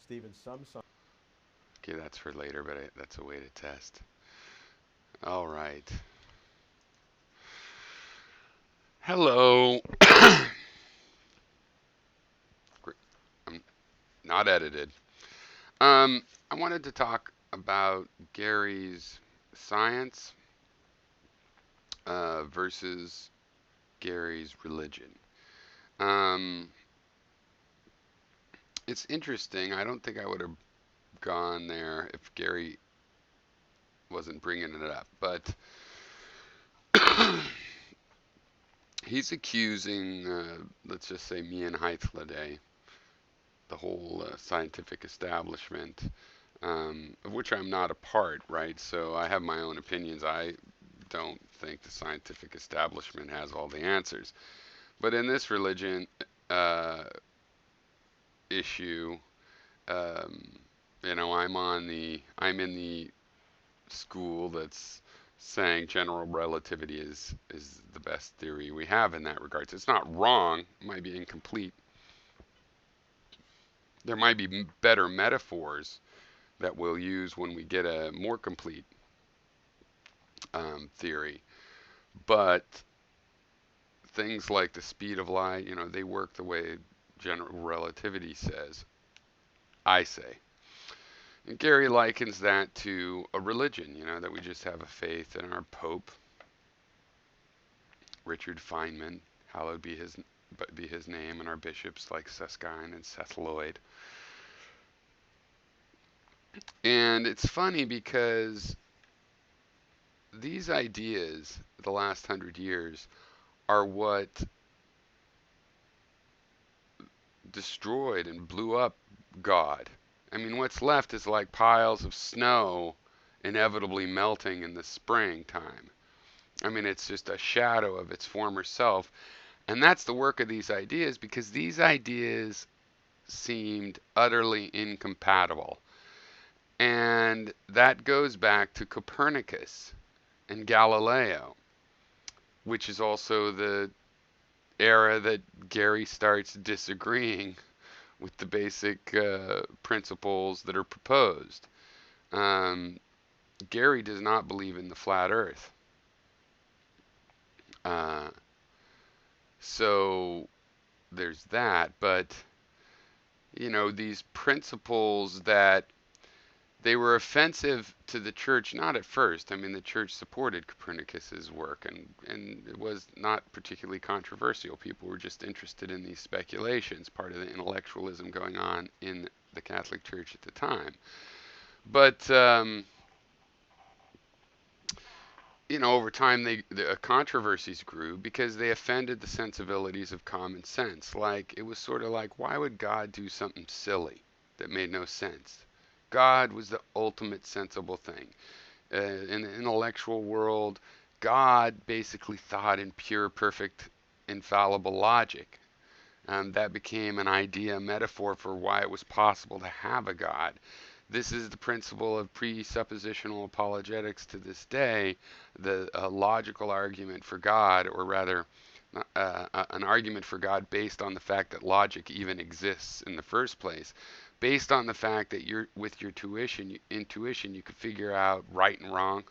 Stephen, some science. Okay, that's for later, but that's a way to test. All right. Hello. I'm not edited. I wanted to talk about Gary's science versus Gary's religion. Um, it's interesting. I don't think I would have gone there if Gary wasn't bringing it up, but he's accusing, let's just say, me and Heithlade, the whole scientific establishment, of which I'm not a part, right? So I have my own opinions. I don't think the scientific establishment has all the answers. But in this religion uh, issue, um, I'm in the school that's saying general relativity is the best theory we have in that regard. So it's not wrong. It might be incomplete. There might be better metaphors that we'll use when we get a more complete theory. But things like the speed of light, they work the way general relativity says, I say. And Gary likens that to a religion, that we just have a faith in our Pope, Richard Feynman, hallowed be his name, and our bishops like Susskind and Seth Lloyd. And it's funny because these ideas, the last 100 years, are what destroyed and blew up God. I mean, what's left is like piles of snow inevitably melting in the springtime. I mean, it's just a shadow of its former self. And that's the work of these ideas because these ideas seemed utterly incompatible. And that goes back to Copernicus and Galileo, which is also the era that Gary starts disagreeing with the basic principles that are proposed. Um, Gary does not believe in the flat Earth. Uh, so there's that. But, these principles that they were offensive to the church, not at first. I mean, the church supported Copernicus's work, and it was not particularly controversial. People were just interested in these speculations, part of the intellectualism going on in the Catholic Church at the time. But over time, the controversies grew because they offended the sensibilities of common sense. Like it was sort of like, why would God do something silly that made no sense? God was the ultimate sensible thing. In the intellectual world, God basically thought in pure, perfect, infallible logic. That became an idea, a metaphor for why it was possible to have a God. This is the principle of presuppositional apologetics to this day, the logical argument for God, or rather, an argument for God based on the fact that logic even exists in the first place, based on the fact that with your intuition, you could figure out right and wrong,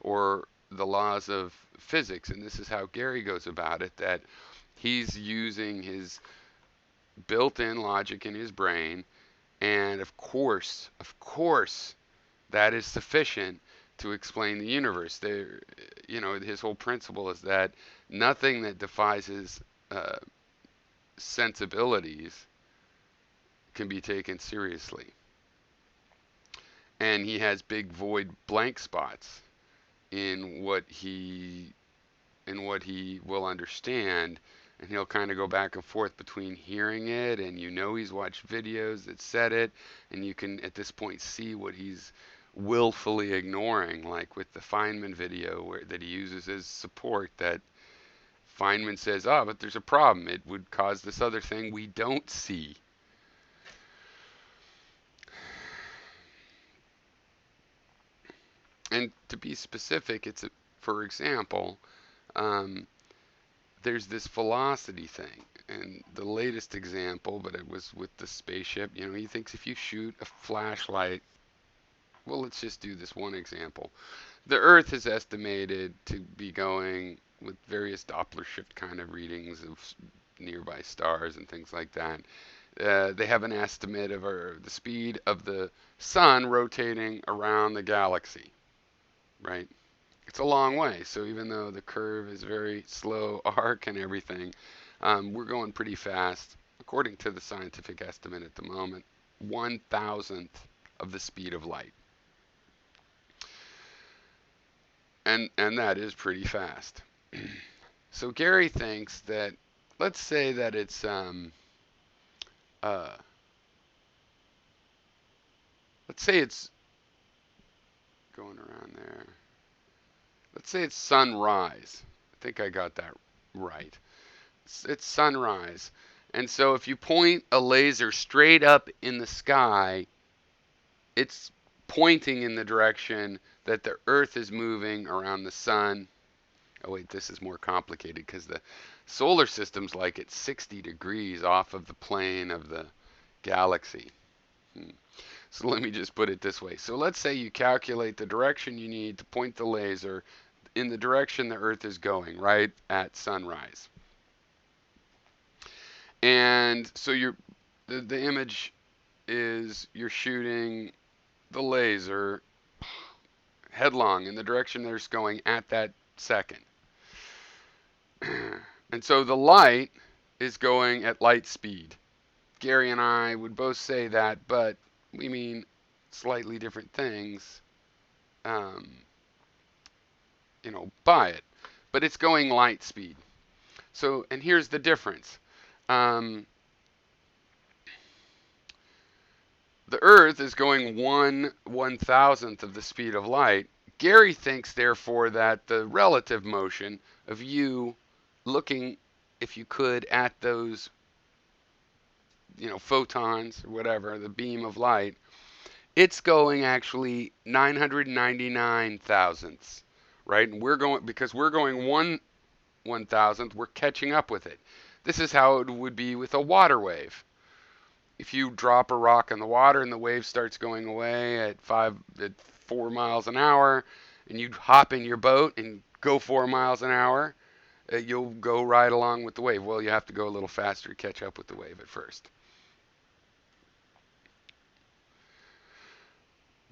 or the laws of physics. And this is how Gary goes about it, that he's using his built-in logic in his brain, and of course, that is sufficient to explain the universe. His whole principle is that nothing that defies his uh, sensibilities can be taken seriously. And he has big void blank spots in what he will understand, and he'll kind of go back and forth between hearing it, and he's watched videos that said it, and you can at this point see what he's willfully ignoring, like with the Feynman video that he uses as support, that Feynman says, oh, but there's a problem, it would cause this other thing we don't see. And to be specific, for example, um, there's this velocity thing. And the latest example, but it was with the spaceship, he thinks if you shoot a flashlight, well, let's just do this one example. The Earth is estimated to be going with various Doppler shift kind of readings of nearby stars and things like that. They have an estimate of the speed of the sun rotating around the galaxy, right? It's a long way. So even though the curve is very slow arc and everything, we're going pretty fast, according to the scientific estimate at the moment, 1,000th of the speed of light. And that is pretty fast. So Gary thinks that, let's say that it's uh, let's say it's going around there. Let's say it's sunrise. I think I got that right. It's sunrise. And so if you point a laser straight up in the sky, it's pointing in the direction that the Earth is moving around the sun. Oh wait, this is more complicated because the solar system's like at 60 degrees off of the plane of the galaxy. So let me just put it this way. So let's say you calculate the direction you need to point the laser in the direction the Earth is going, right at sunrise. And so the image is you're shooting the laser headlong in the direction that it's going at that second. And so the light is going at light speed. Gary and I would both say that, but we mean slightly different things, um, by it. But it's going light speed. So, and here's the difference. The Earth is going 1/1000th of the speed of light. Gary thinks, therefore, that the relative motion of you looking, if you could, at those, photons or whatever, the beam of light, it's going actually 999 thousandths, right? And because we're going 1/1000th, we're catching up with it. This is how it would be with a water wave. If you drop a rock in the water and the wave starts going away at 4 miles an hour, and you hop in your boat and go 4 miles an hour, you'll go right along with the wave. Well, you have to go a little faster to catch up with the wave at first.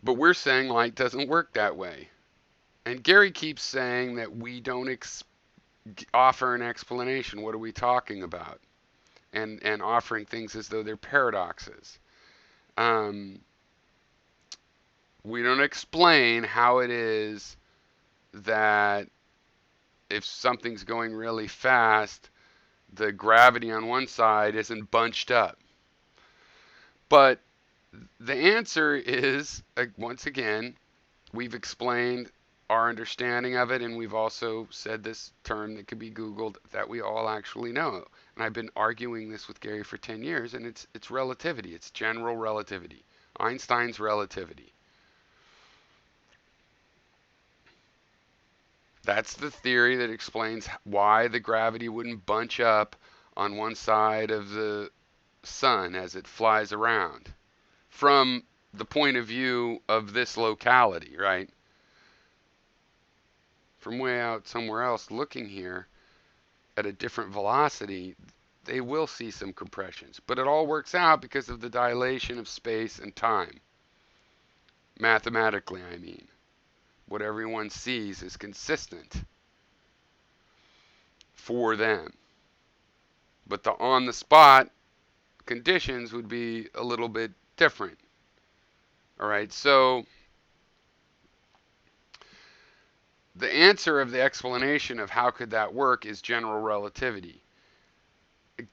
But we're saying light doesn't work that way. And Gary keeps saying that we don't offer an explanation. What are we talking about? And offering things as though they're paradoxes. We don't explain how it is that if something's going really fast, the gravity on one side isn't bunched up. But the answer is, once again, we've explained our understanding of it, and we've also said this term that could be Googled that we all actually know. And I've been arguing this with Gary for 10 years, and it's relativity. It's general relativity. Einstein's relativity. That's the theory that explains why the gravity wouldn't bunch up on one side of the sun as it flies around from the point of view of this locality, right? From way out somewhere else looking here at a different velocity, they will see some compressions. But it all works out because of the dilation of space and time. Mathematically, I mean. What everyone sees is consistent for them. But the on-the-spot conditions would be a little bit different. All right, so the answer of the explanation of how could that work is general relativity.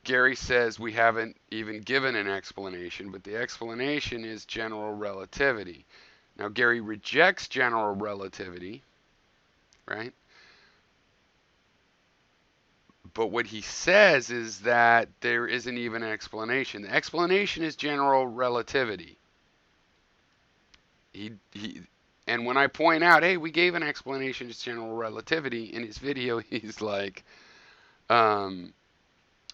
Gary says we haven't even given an explanation, but the explanation is general relativity. Now, Gary rejects general relativity, right? But what he says is that there isn't even an explanation. The explanation is general relativity. And when I point out, hey, we gave an explanation, it's general relativity, in his video, he's like, Um,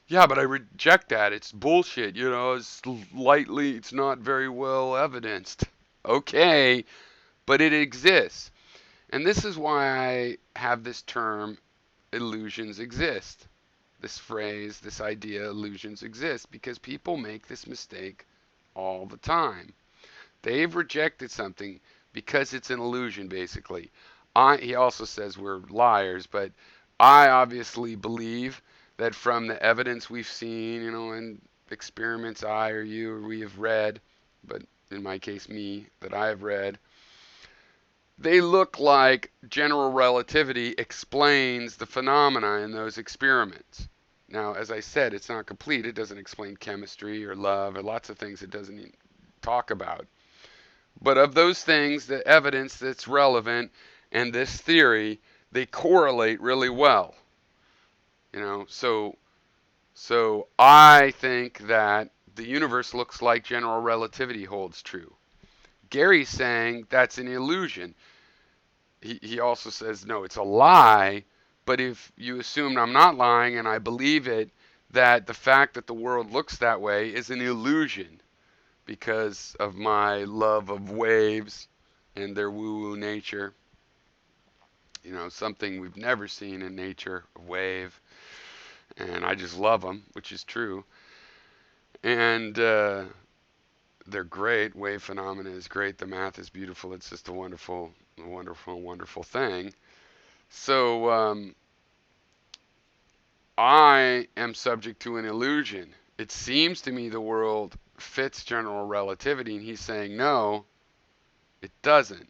yeah, but I reject that. It's bullshit. It's not very well evidenced. Okay, but it exists. And this is why I have this term, illusions exist. This phrase, this idea, illusions exist, because people make this mistake all the time. They've rejected something because it's an illusion, basically. He also says we're liars, but I obviously believe that from the evidence we've seen, and experiments I or you or we have read, but in my case, me, that I have read, they look like general relativity explains the phenomena in those experiments. Now, as I said, it's not complete. It doesn't explain chemistry or love or lots of things it doesn't even talk about. But of those things, the evidence that's relevant and this theory, they correlate really well. So I think that the universe looks like general relativity holds true. Gary's saying that's an illusion. He also says, no, it's a lie. But if you assume I'm not lying and I believe it, that the fact that the world looks that way is an illusion because of my love of waves and their woo-woo nature. Something we've never seen in nature, a wave. And I just love them, which is true. And they're great. Wave phenomena is great. The math is beautiful. It's just a wonderful, wonderful, wonderful thing. So I am subject to an illusion. It seems to me the world fits general relativity, and he's saying, no, it doesn't.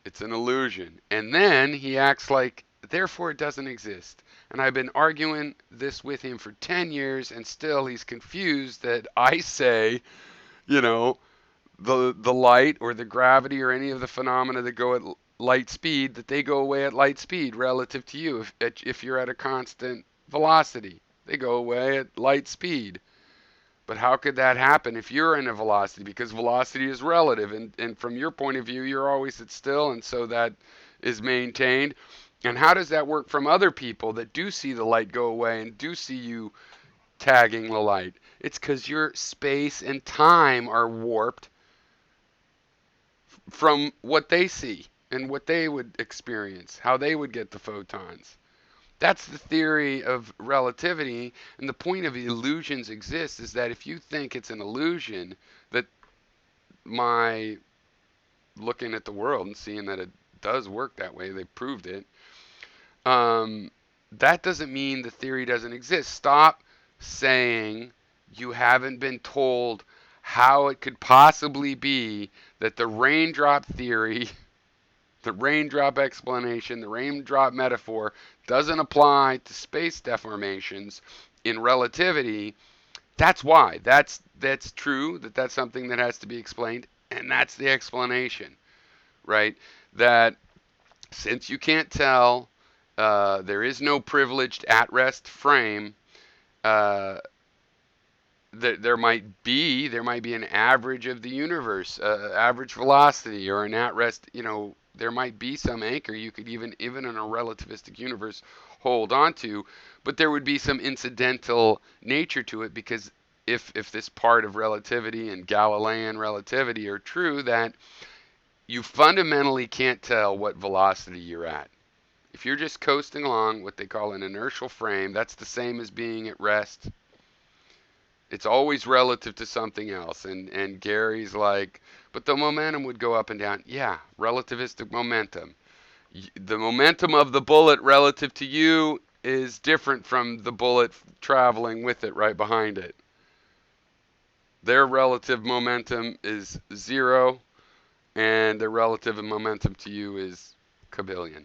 It's an illusion. And then he acts like, therefore it doesn't exist. And I've been arguing this with him for 10 years, and still he's confused that I say, you know, the light or the gravity or any of the phenomena that go at light speed, that they go away at light speed relative to you. If you're at a constant velocity, they go away at light speed. But how could that happen if you're in a velocity? Because velocity is relative, and from your point of view, you're always at still, and so that is maintained. And how does that work from other people that do see the light go away and do see you tagging the light? It's because your space and time are warped from what they see and what they would experience, how they would get the photons. That's the theory of relativity, and the point of illusions exists is that if you think it's an illusion, that my looking at the world and seeing that it does work that way, they proved it, that doesn't mean the theory doesn't exist. Stop saying you haven't been told how it could possibly be that the raindrop theory, the raindrop explanation, the raindrop metaphor doesn't apply to space deformations in relativity. That's why. That's true, that's something that has to be explained, and that's the explanation, right? That since you can't tell, there is no privileged at-rest frame, uh, there might be an average of the universe, average velocity, or an at-rest, there might be some anchor you could even in a relativistic universe hold on to, but there would be some incidental nature to it, because if this part of relativity and Galilean relativity are true, that you fundamentally can't tell what velocity you're at. If you're just coasting along what they call an inertial frame, that's the same as being at rest. It's always relative to something else. And Gary's like, but the momentum would go up and down. Yeah, relativistic momentum. The momentum of the bullet relative to you is different from the bullet traveling with it right behind it. Their relative momentum is 0, and their relative momentum to you is kabillion.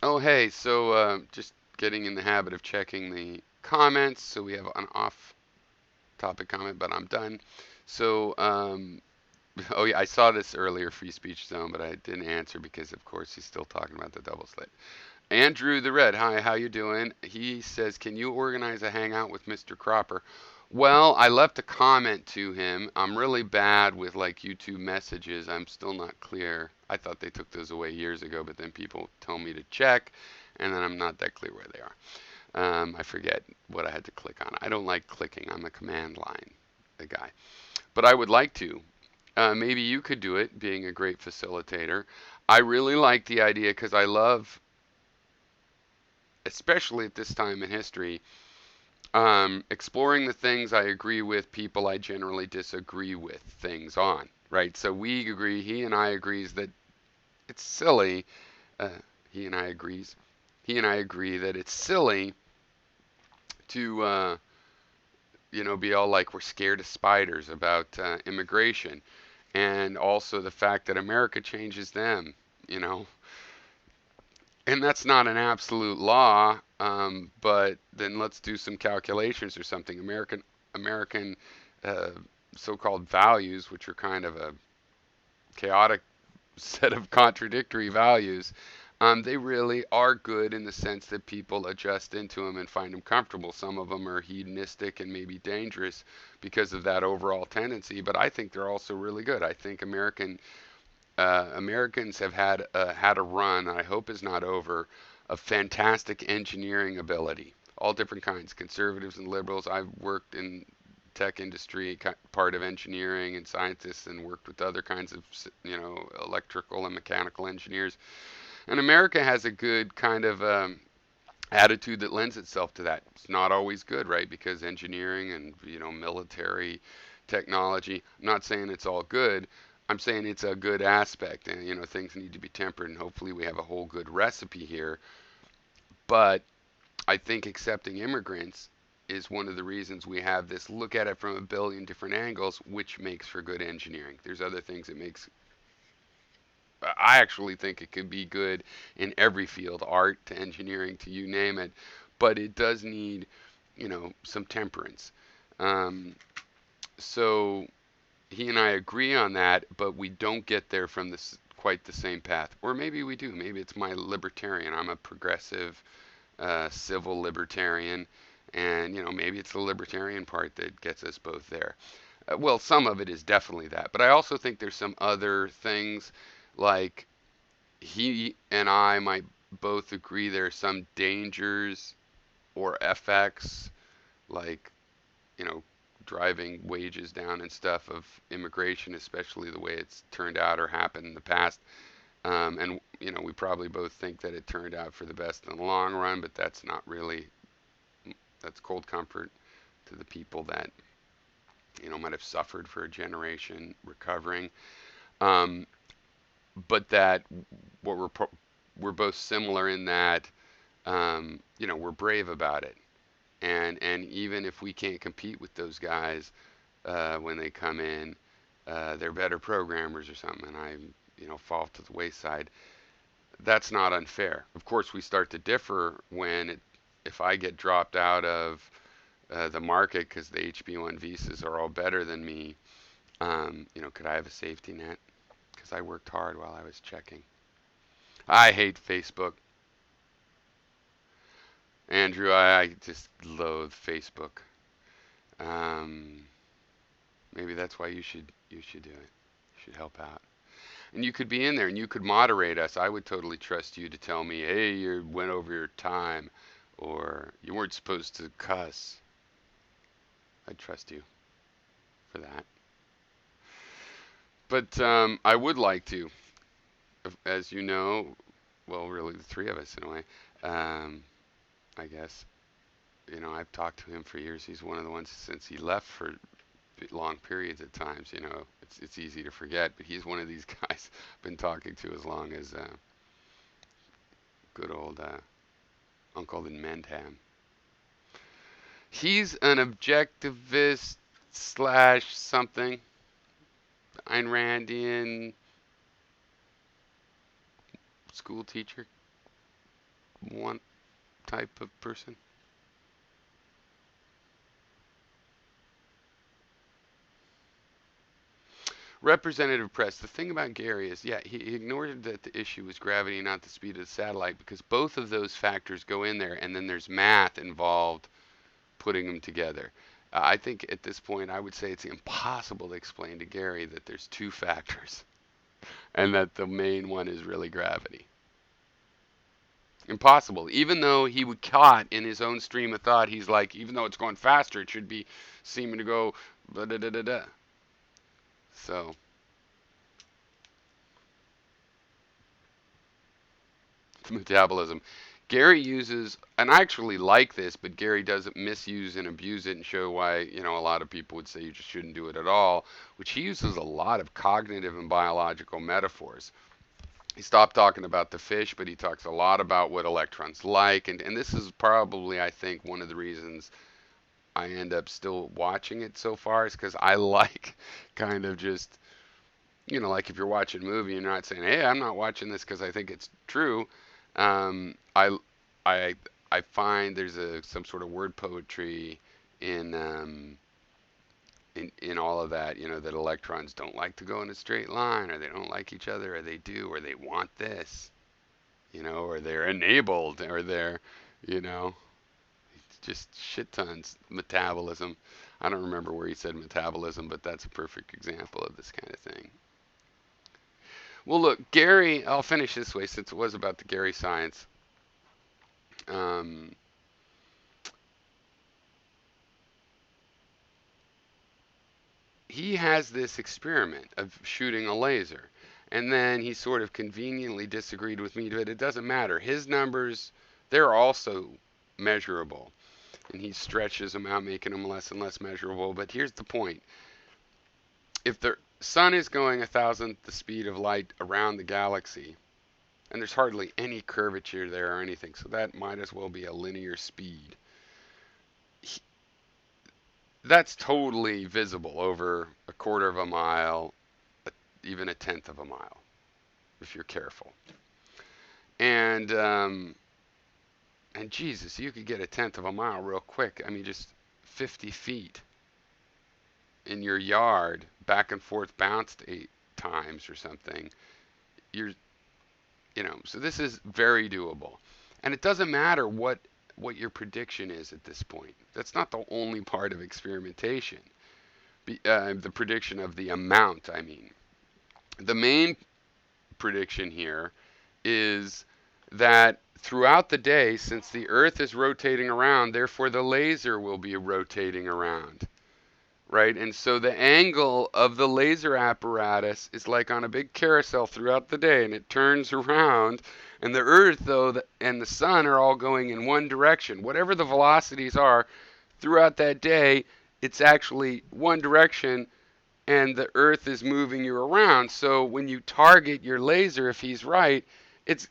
Oh, hey, so just getting in the habit of checking the comments. So we have an off-topic comment, but I'm done. So, oh yeah, I saw this earlier, Free Speech Zone, but I didn't answer because, of course, he's still talking about the double slit. Andrew the Red, hi, how you doing? He says, can you organize a hangout with Mr. Cropper? Well, I left a comment to him. I'm really bad with like YouTube messages. I'm still not clear I thought they took those away years ago, but then people tell me to check, and then I'm not that clear where they are. I forget what I had to click on. I don't like clicking. I'm a command line guy. But I would like to. Maybe you could do it, being a great facilitator. I really like the idea because I love, especially at this time in history, exploring the things I agree with, people I generally disagree with things on. Right? So we agree, he and I agrees that it's silly. Uh, he and I agrees. He and I agree that it's silly to be all like we're scared of spiders about immigration, and also the fact that America changes them, you know, and that's not an absolute law. But then let's do some calculations or something. American uh, so-called values, which are kind of a chaotic set of contradictory values, they really are good in the sense that people adjust into them and find them comfortable. Some of them are hedonistic and maybe dangerous because of that overall tendency, but I think they're also really good. I think Americans have had a run, I hope is not over, of fantastic engineering ability, all different kinds, conservatives and liberals. I've worked in tech industry, part of engineering and scientists, and worked with other kinds of electrical and mechanical engineers. And America has a good kind of attitude that lends itself to that. It's not always good, right? Because engineering and military technology. I'm not saying it's all good. I'm saying it's a good aspect, and things need to be tempered. And hopefully, we have a whole good recipe here. But I think accepting immigrants is one of the reasons we have this look at it from a billion different angles, which makes for good engineering. There's other things that makes I actually think it could be good in every field, art to engineering to you name it, but it does need, some temperance. Um, so he and I agree on that, but we don't get there from this quite the same path. Or maybe we do. Maybe it's my libertarian. I'm a progressive, civil libertarian, and maybe it's the libertarian part that gets us both there. Well, some of it is definitely that, but I also think there's some other things like he and I might both agree there are some dangers or effects, like, you know, driving wages down and stuff of immigration, especially the way it's turned out or happened in the past. And, we probably both think that it turned out for the best in the long run, but that's not really, that's cold comfort to the people that, might have suffered for a generation recovering. Um, but that what we're both similar in that we're brave about it, and even if we can't compete with those guys when they come in, they're better programmers or something, and I fall to the wayside. That's not unfair. Of course, we start to differ if I get dropped out of the market because the HB1 visas are all better than me. Could I have a safety net? Because I worked hard while I was checking. I hate Facebook. Andrew, I just loathe Facebook. Um, Maybe that's why you should do it. You should help out. And you could be in there and you could moderate us. I would totally trust you to tell me, hey, you went over your time, or you weren't supposed to cuss. I'd trust you for that. But I would like to, as you know, well, really the three of us in a way. Um, I guess I've talked to him for years. He's one of the ones since he left for long periods at times. It's easy to forget, but he's one of these guys I've been talking to as long as good old Uncle in Mendham. He's an objectivist slash something, Ayn Randian school teacher, one type of person. Representative Press. The thing about Gary is, yeah, he ignored that the issue was gravity, not the speed of the satellite, because both of those factors go in there, and then there's math involved putting them together. I think at this point, I would say it's impossible to explain to Gary that there's two factors. and that the main one is really gravity. Impossible. Even though he would caught in his own stream of thought, he's like, even though it's going faster, it should be seeming to go da da da da da. So metabolism. Gary uses, and I actually like this, but Gary doesn't misuse and abuse it and show why, a lot of people would say you just shouldn't do it at all, which he uses a lot of cognitive and biological metaphors. He stopped talking about the fish, but he talks a lot about what electrons like, and this is probably, I think, one of the reasons I end up still watching it so far is because I like kind of just, like if you're watching a movie, you're not saying, hey, I'm not watching this because I think it's true. Um, I, I, I find there's some sort of word poetry in, in all of that, that electrons don't like to go in a straight line, or they don't like each other, or they do, or they want this, or they're enabled, or they're, you know, just shit tons. Metabolism. I don't remember where he said metabolism, but that's a perfect example of this kind of thing. Well, look, Gary, I'll finish this way since it was about the Gary Psyence. Um, he has this experiment of shooting a laser. And then he sort of conveniently disagreed with me, but it doesn't matter. His numbers, they're also measurable. And he stretches them out, making them less and less measurable. But here's the point. If the sun is going 1,000th the speed of light around the galaxy, and there's hardly any curvature there or anything, so that might as well be a linear speed. That's totally visible over a quarter of a mile, even a tenth of a mile, if you're careful. And Jesus, you could get a tenth of a mile real quick. I mean, just 50 feet in your yard, back and forth bounced 8 times or something. You're, so this is very doable. And it doesn't matter what your prediction is at this point. That's not the only part of experimentation. The prediction of the amount, I mean. The main prediction here is that throughout the day, since the Earth is rotating around, therefore the laser will be rotating around, right? And so the angle of the laser apparatus is like on a big carousel throughout the day, and it turns around, and the Earth, though, and the Sun are all going in one direction. Whatever the velocities are throughout that day, it's actually one direction, and the Earth is moving you around. So when you target your laser, if he's right, it's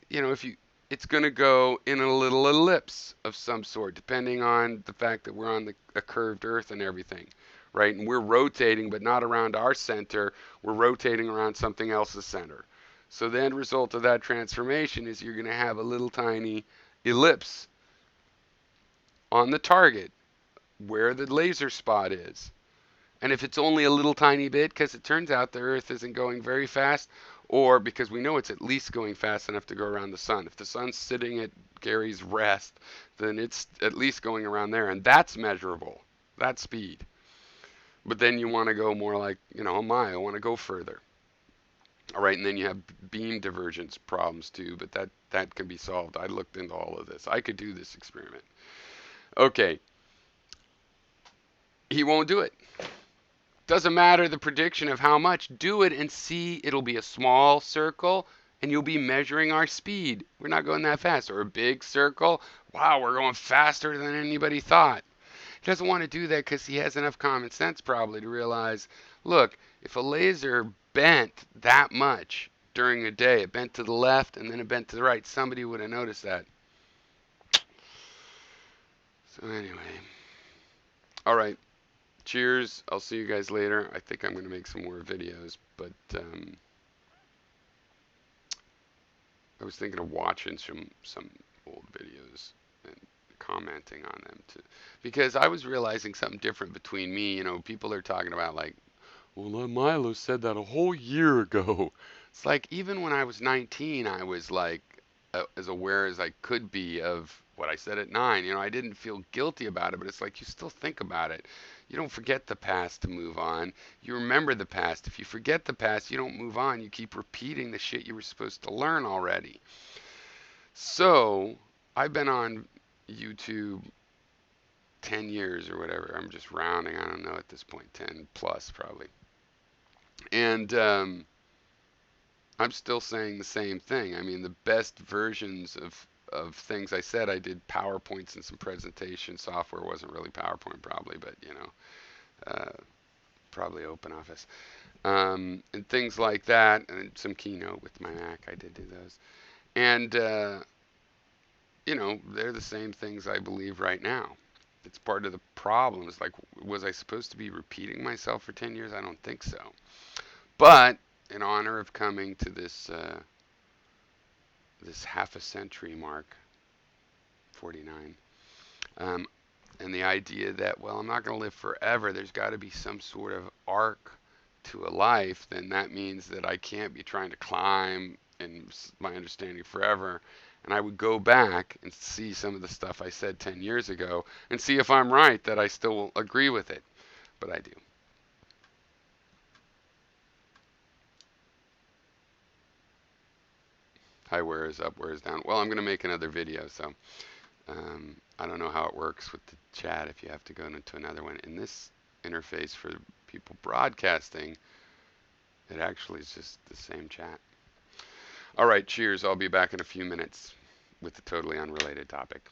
it's going to go in a little ellipse of some sort, depending on the fact that we're on a curved Earth and everything, right? And we're rotating, but not around our center. We're rotating around something else's center. So the end result of that transformation is you're going to have a little tiny ellipse on the target where the laser spot is. And if it's only a little tiny bit, because it turns out the Earth isn't going very fast, or because we know it's at least going fast enough to go around the sun. If the sun's sitting at Gary's rest, then it's at least going around there, and that's measurable, that speed. But then you want to go more like, a mile, you want to go further. All right, and then you have beam divergence problems too, but that can be solved. I looked into all of this. I could do this experiment. Okay. He won't do it. Doesn't matter the prediction of how much. Do it and see. It'll be a small circle, and you'll be measuring our speed. We're not going that fast. Or a big circle. Wow, we're going faster than anybody thought. He doesn't want to do that because he has enough common sense probably to realize, look, if a laser bent that much during a day, it bent to the left and then it bent to the right, somebody would have noticed that. So anyway. All right. Cheers. I'll see you guys later. I think I'm going to make some more videos, but I was thinking of watching some old videos and commenting on them too, because I was realizing something different between me. People are talking about like, well, Milo said that a whole year ago. It's like even when I was 19, I was like, as aware as I could be of what I said at 9. I didn't feel guilty about it, but it's like you still think about it. You don't forget the past to move on. You remember the past. If you forget the past, you don't move on. You keep repeating the shit you were supposed to learn already. So, I've been on YouTube 10 years or whatever. I'm just rounding. I don't know at this point, 10 plus probably. And I'm still saying the same thing. I mean, the best versions of things I said, I did PowerPoints and some presentation software. Wasn't really PowerPoint probably, but probably OpenOffice. And things like that, and some Keynote with my Mac. I did do those. And, they're the same things I believe right now. It's part of the problem. It's like, was I supposed to be repeating myself for 10 years? I don't think so. But in honor of coming to this half a century mark, 49, um, and the idea that, well, I'm not going to live forever, there's got to be some sort of arc to a life, then that means that I can't be trying to climb in my understanding forever. And I would go back and see some of the stuff I said 10 years ago and see if I'm right, that I still agree with it. But I do. Hi, where is up, where is down? Well, I'm going to make another video, so I don't know how it works with the chat if you have to go into another one. In this interface for people broadcasting, it actually is just the same chat. All right, cheers. I'll be back in a few minutes with a totally unrelated topic.